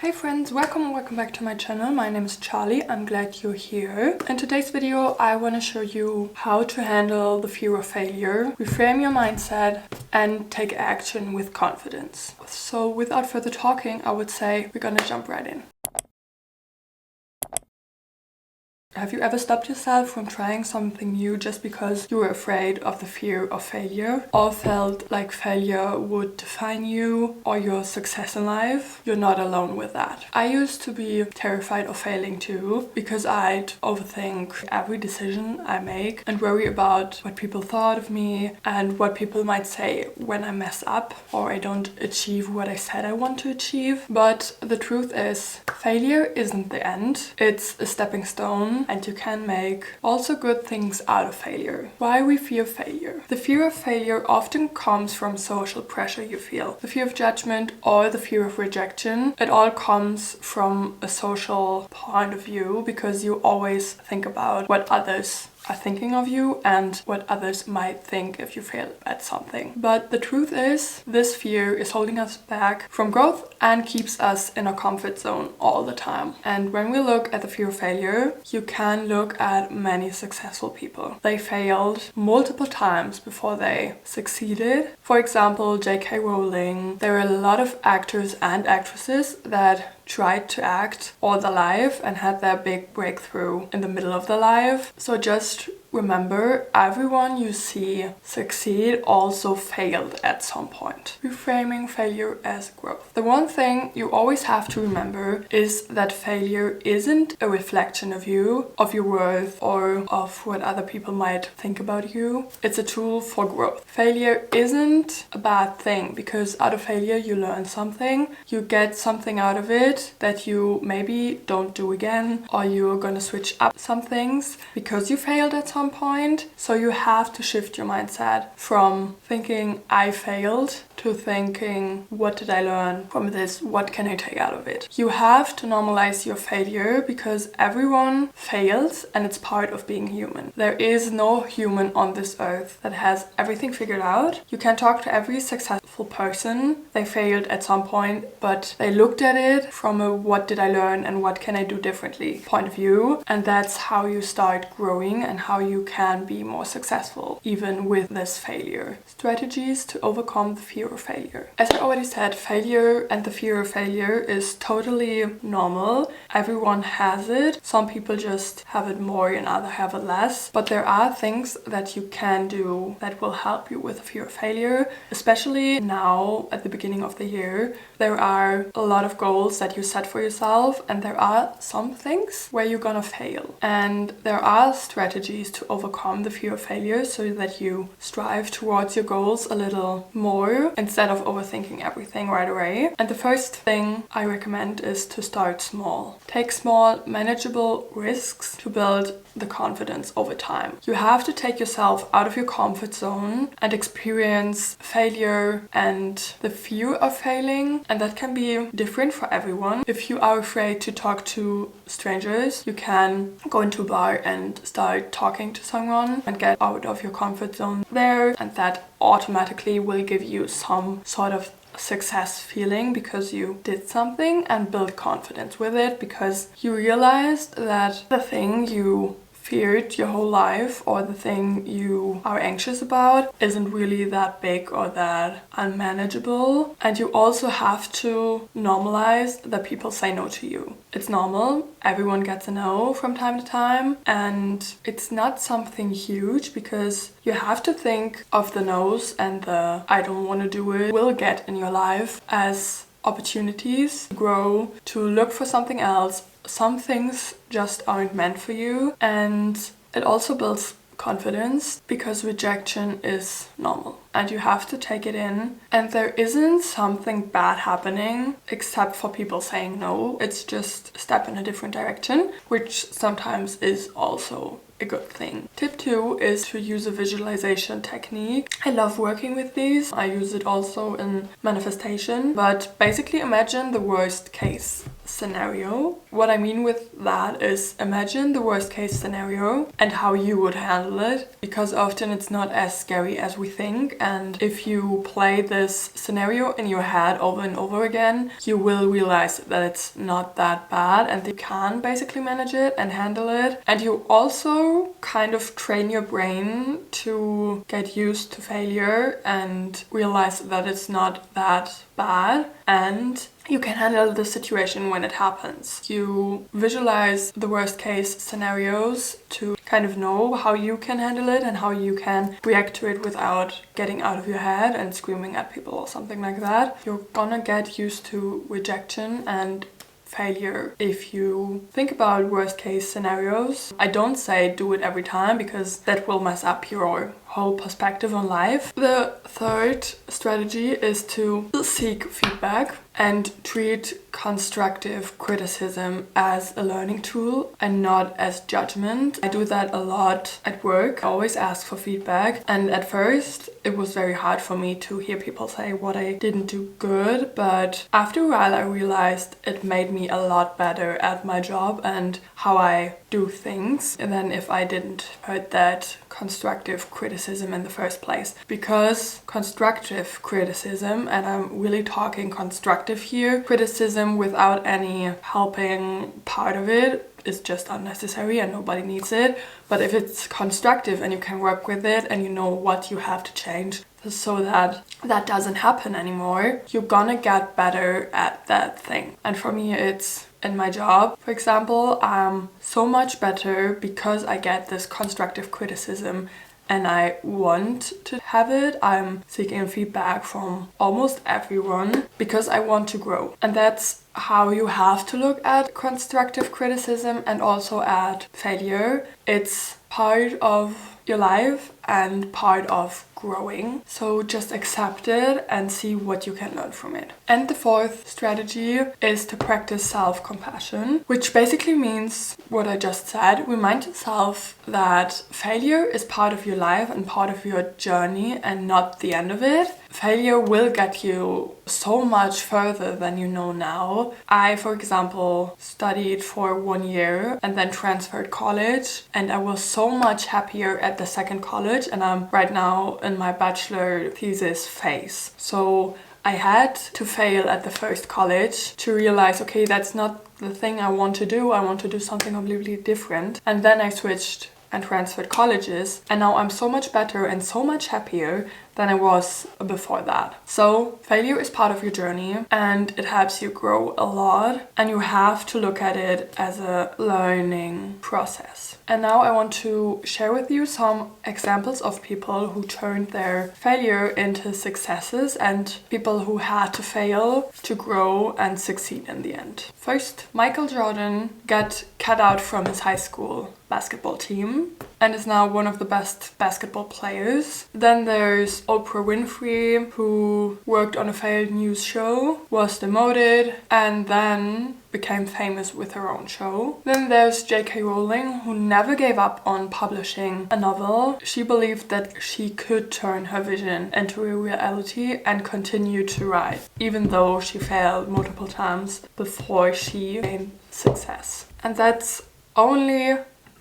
Hey friends, welcome back to my channel. My name is Charlie. I'm glad you're here. In today's video, I want to show you how to handle the fear of failure, reframe your mindset, and take action with confidence. So without further talking, I would say we're gonna jump right in. Have you ever stopped yourself from trying something new just because you were afraid of the fear of failure, or felt like failure would define you or your success in life? You're not alone with that. I used to be terrified of failing too, because I'd overthink every decision I make and worry about what people thought of me and what people might say when I mess up or I don't achieve what I said I want to achieve. But the truth is, failure isn't the end. It's a stepping stone, and you can make also good things out of failure. Why we fear failure? The fear of failure often comes from social pressure you feel. The fear of judgment or the fear of rejection. It all comes from a social point of view because you always think about what others are thinking of you and what others might think if you fail at something. But the truth is, this fear is holding us back from growth and keeps us in a comfort zone all the time. And when we look at the fear of failure, you can look at many successful people. They failed multiple times before they succeeded. For example, J.K. Rowling. There are a lot of actors and actresses that tried to act all their life and had their big breakthrough in the middle of their life. So just remember, everyone you see succeed also failed at some point. Reframing failure as growth. The one thing you always have to remember is that failure isn't a reflection of you, of your worth, or of what other people might think about you. It's a tool for growth. Failure isn't a bad thing because out of failure you learn something, you get something out of it that you maybe don't do again, or you're gonna switch up some things because you failed at some point. So you have to shift your mindset from thinking I failed to thinking what did I learn from this, what can I take out of it. You have to normalize your failure because everyone fails and it's part of being human. There is no human on this earth that has everything figured out. You can talk to every successful person. They failed at some point, but they looked at it from a what did I learn and what can I do differently point of view, and that's how you start growing and how you can be more successful even with this failure. Strategies to overcome the fear of failure. As I already said, failure and the fear of failure is totally normal. Everyone has it. Some people just have it more and others have it less, but there are things that you can do that will help you with the fear of failure, especially now at the beginning of the year. There are a lot of goals that you set for yourself, and there are some things where you're gonna fail, and there are strategies to overcome the fear of failure so that you strive towards your goals a little more instead of overthinking everything right away. And the first thing I recommend is to start small. Take small, manageable risks to build the confidence over time. You have to take yourself out of your comfort zone and experience failure and the fear of failing, and that can be different for everyone. If you are afraid to talk to strangers, you can go into a bar and start talking to someone and get out of your comfort zone there, and that automatically will give you some sort of success feeling because you did something and build confidence with it because you realized that the thing you feared your whole life or the thing you are anxious about isn't really that big or that unmanageable. And you also have to normalize that people say no to you. It's normal. Everyone gets a no from time to time, and it's not something huge because you have to think of the no's and the I don't want to do it will get in your life as opportunities to grow, to look for something else. Some things just aren't meant for you, and it also builds confidence because rejection is normal and you have to take it in, and there isn't something bad happening except for people saying no. It's just a step in a different direction, which sometimes is also a good thing. Tip 2 is to use a visualization technique. I love working with these. I use it also in manifestation, but basically imagine the worst case scenario. What I mean with that is imagine the worst case scenario and how you would handle it, because often it's not as scary as we think, and if you play this scenario in your head over and over again, you will realize that it's not that bad and you can basically manage it and handle it. And you also kind of train your brain to get used to failure and realize that it's not that bad, and you can handle the situation when it happens. You visualize the worst case scenarios to kind of know how you can handle it and how you can react to it without getting out of your head and screaming at people or something like that. You're gonna get used to rejection and failure if you think about worst case scenarios. I don't say do it every time because that will mess up your whole perspective on life. The third strategy is to seek feedback and treat constructive criticism as a learning tool and not as judgment. I do that a lot at work. I always ask for feedback, and at first it was very hard for me to hear people say what I didn't do good, but after a while I realized it made me a lot better at my job and how I do things than if I didn't heard that constructive criticism in the first place. Because constructive criticism, and I'm really talking constructive here, criticism without any helping part of it is just unnecessary and nobody needs it. But if it's constructive and you can work with it and you know what you have to change so that that doesn't happen anymore, you're gonna get better at that thing. And for me, it's in my job, for example, I'm so much better because I get this constructive criticism and I want to have it. I'm seeking feedback from almost everyone because I want to grow. And that's how you have to look at constructive criticism and also at failure. It's part of your life and part of growing. So just accept it and see what you can learn from it. And the fourth strategy is to practice self-compassion, which basically means what I just said. Remind yourself that failure is part of your life and part of your journey and not the end of it. Failure will get you so much further than you know now. I, for example, studied for 1 year and then transferred college, and I was so much happier at the second college, and I'm right now in my bachelor thesis phase. So I had to fail at the first college to realize, okay, that's not the thing I want to do. I want to do something completely different. And then I switched and transferred colleges, and now I'm so much better and so much happier than I was before that. So failure is part of your journey and it helps you grow a lot, and you have to look at it as a learning process. And now I want to share with you some examples of people who turned their failure into successes and people who had to fail to grow and succeed in the end. First, Michael Jordan got cut out from his high school basketball team and is now one of the best basketball players. Then there's Oprah Winfrey, who worked on a failed news show, was demoted, and then became famous with her own show. Then there's J.K. Rowling, who never gave up on publishing a novel. She believed that she could turn her vision into a reality and continue to write, even though she failed multiple times before she gained success. And that's only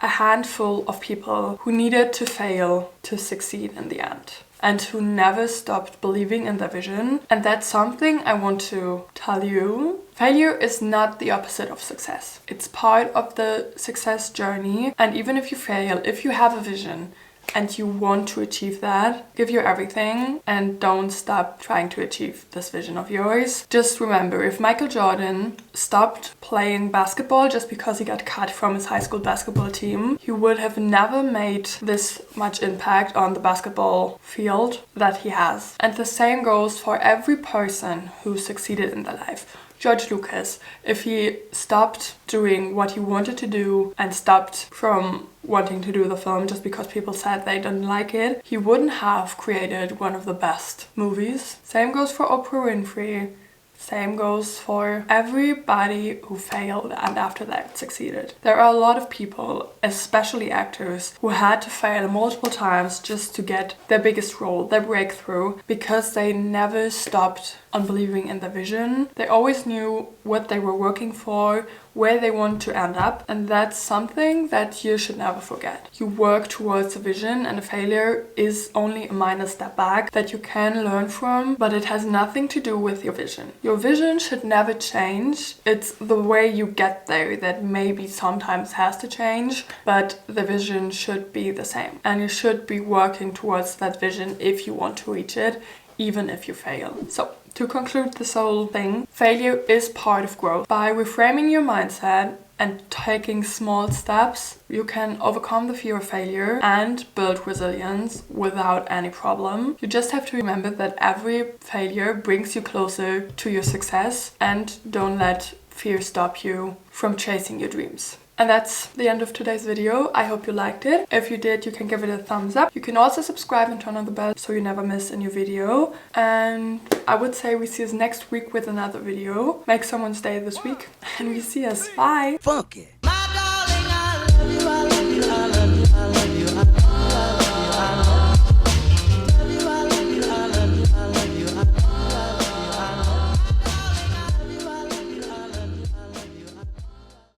a handful of people who needed to fail to succeed in the end, and who never stopped believing in their vision. And that's something I want to tell you. Failure is not the opposite of success. It's part of the success journey. And even if you fail, if you have a vision and you want to achieve that, give your everything and don't stop trying to achieve this vision of yours. Just remember, if Michael Jordan stopped playing basketball just because he got cut from his high school basketball team, he would have never made this much impact on the basketball field that he has. And the same goes for every person who succeeded in their life. George Lucas, if he stopped doing what he wanted to do and stopped from wanting to do the film just because people said they didn't like it, he wouldn't have created one of the best movies. Same goes for Oprah Winfrey. Same goes for everybody who failed and after that succeeded. There are a lot of people, especially actors, who had to fail multiple times just to get their biggest role, their breakthrough, because they never stopped on believing in their vision. They always knew what they were working for, where they want to end up, and that's something that you should never forget. You work towards a vision, and a failure is only a minor step back that you can learn from, but it has nothing to do with your vision. Your vision should never change. It's the way you get there that maybe sometimes has to change, but the vision should be the same. And you should be working towards that vision if you want to reach it, even if you fail. So, to conclude this whole thing, failure is part of growth. By reframing your mindset and taking small steps, you can overcome the fear of failure and build resilience without any problem. You just have to remember that every failure brings you closer to your success, and don't let fear stop you from chasing your dreams. And that's the end of today's video. I hope you liked it. If you did, you can give it a thumbs up. You can also subscribe and turn on the bell so you never miss a new video. And I would say we see us next week with another video. Make someone's day this week. And we see us. Bye. Funky. My darling, I love you, I love you, I love you, I love you.